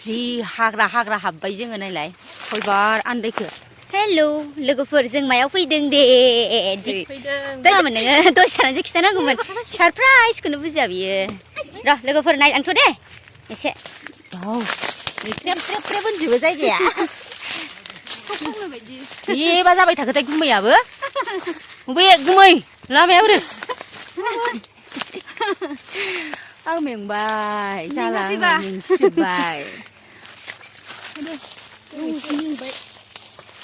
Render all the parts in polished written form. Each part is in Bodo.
जि हाग्रा हाग्रा हाबबाय जोङो नायलाय फैबार आन्दायखो हेलौ लोगोफोर जों मायाव फैदों दे दामोन नोङो दसे थानानैसो खिथानांगौमोन सारप्राइजखौनो बुजिया बियो र' लोगोफोर नाय आंथ' दे एसे औ ख्रेब ख्रेब ख्रेब होनजोबो जायगाया बेबा जाबाय थाखोथाय गुमैयाबो बबे गुमै लामायाव रो आं मेंबाय जाला मेंसिबाय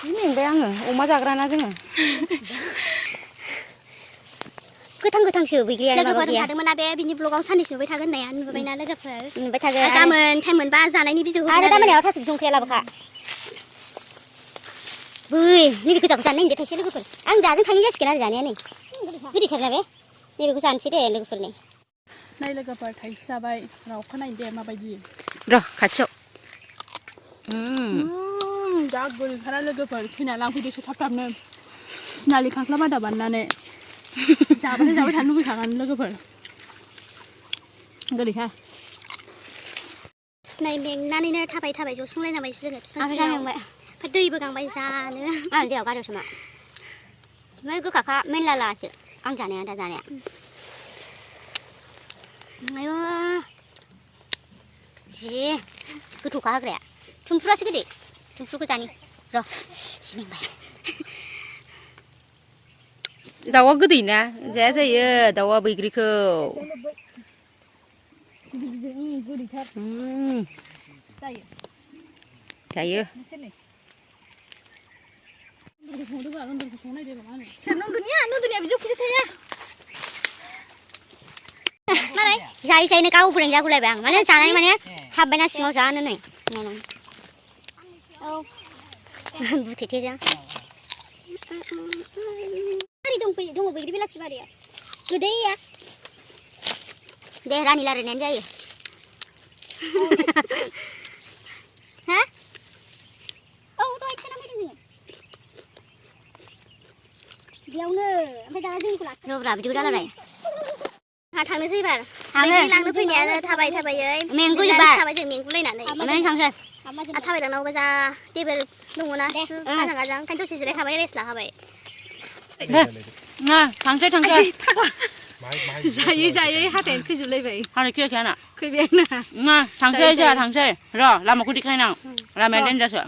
मेंबाय आङो अमा जाग्राना जोङो गोथां गोथांसो बैग्रिया लोगोफोर थादोंमोन बे बिनि ब्लगाव साननैसो नुबाय थागोन होननाया नुबायना लोगोफोर नुबाय थागोन गाबोन टाइम मोनबा जानायनि बिजौ आरो दा मोनायाव थास' संख्रिया लाबोखा बै नैबे गोजाखौ जानो नायदो थाइसे लोगोफोर आं दाजों थाइनै जासिगोन आरो जानाया नै गोदैथारना बे नैबेखौ जानोसै दे लोगोफोर नाय लोगोफोर थाइसे जाबाय रावखा नाय दे माबायदि र' खाथियाव जा गोदैथारा लोगोफोर फैनानै लांफैदोसो थाब थाबनो सिनालि खांख्ला बादा बाननानै जाबाथाय जाबाय थानो लुबैखागोन लोगोफोर गोदैखा नै मेंनानैनो थाबाय थाबाय जसंलायनाबायसो जोङो बिफां सिङाव ओमफ्राय दैबो गांबाय जानो आं दैयाव गारसोमा ओमफ्राय गोखाखा मेनला लासो आं जानाया दा जानाया आयौ जि गोथौखा हाग्राया थुमफ्रुआसो गोदै थुमफ्रुखौ जानि र' सिमेंबाय दाउआ गोदै ना जाया जायो दाउआ बैग्रिखौ जायो नन्दनिया बिजौखौसो थाया मालाय जायै जायैनो गावब्रें जागुलायबाय आं माने जानाय माने हाबबायना सिङाव जानो नै औ बुथेथेजों दङ बैग्रि बेलाथि बारिया गोदैया दे रानि रायलायनायानो जायो हा औ दहाय थिना फैदों जोङो बेयावनो ओमफ्राय दाना जोंनिखौ लाखियो रब्रा बिदिखौ दालाय थांनोसै एबार थाङो लांनो फैनायानो थाबायै मेंगुजोबबाय थाबाय जों मेंगुलायनानै थांसै थाबायलांनांगौबा जा टेबोल दङना आजां आजां ओंखायनो दसे जिरायखाबाय रेस्ट लाखाबाय थांसै जायै जायै हाथायानो खैजोबलायबाय हानाय खैयाखै आंना खैबाय आंना थांसै जोंहा थांसै र' लामाखौ देखायनां लामाया देनजारसो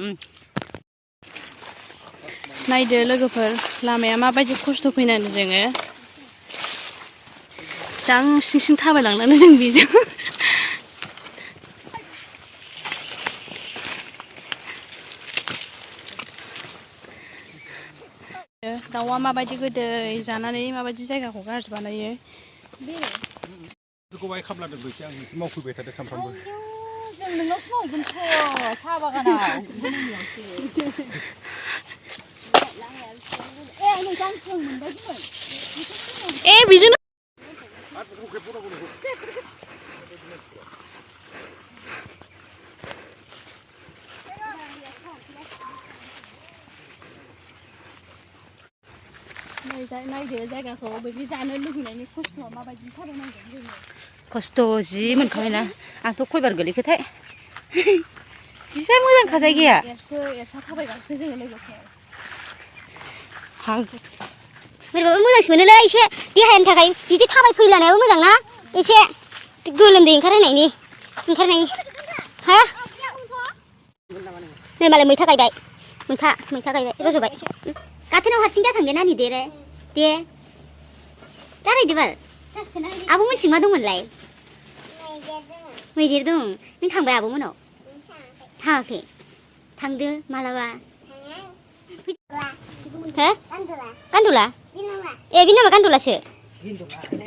नायदो लोगोफोर लामाया माबायदि खस्थ' फैनानै जोङो जां सिं सिं थाबायलांनानै जों बेजों दाउआ माबायदि गोदै जानानै माबायदि जायगाखौ गाज्रि बानायो बेखौहाय खामला दोनबोसै आं एसे मावफैबाय थादों सानफ्रामबो जों नोंनावसो मावहैगोनथ' साहा बागानाव ए बेजों नायदो जायगाखौ बैदि जानो लुबैनायनि खस्थ'आ माबायदि थाबायनांगोन जोङो खस्थ' जि मोनखाबायना आंथ' खयबार गोलैखोथाय जिसा मोजांखा जायगाया एरसा थाबायगासिनो जोङो लोगोफोर बोरैबाबो मोजांसो मोनोलै एसे देहानि थाखाय बिदि थाबाय फैलानायाबो मोजां ना एसे गोलोमदै ओंखारनायनि हा नै मालाय मैथा गायबाय मैथा गायबाय रज'बाय गाथोनाव हारसिं दा थांदो नानि दे दारायदो बाल आब' मोनथिं मा दंमोनलाय मैदेर दं नों थांबाय आब' मोनाव थाङाखै थांदो मालाबा हो गान्दुला ए बि नामा गान्दुलासो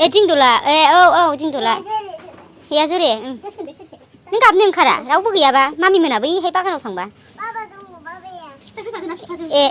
ए दिंदला ए औ दिंदला हैया जरे नों गाबनो ओंखारा रावबो गैयाबा मामि मोना बैहाय बागानाव थांबा ए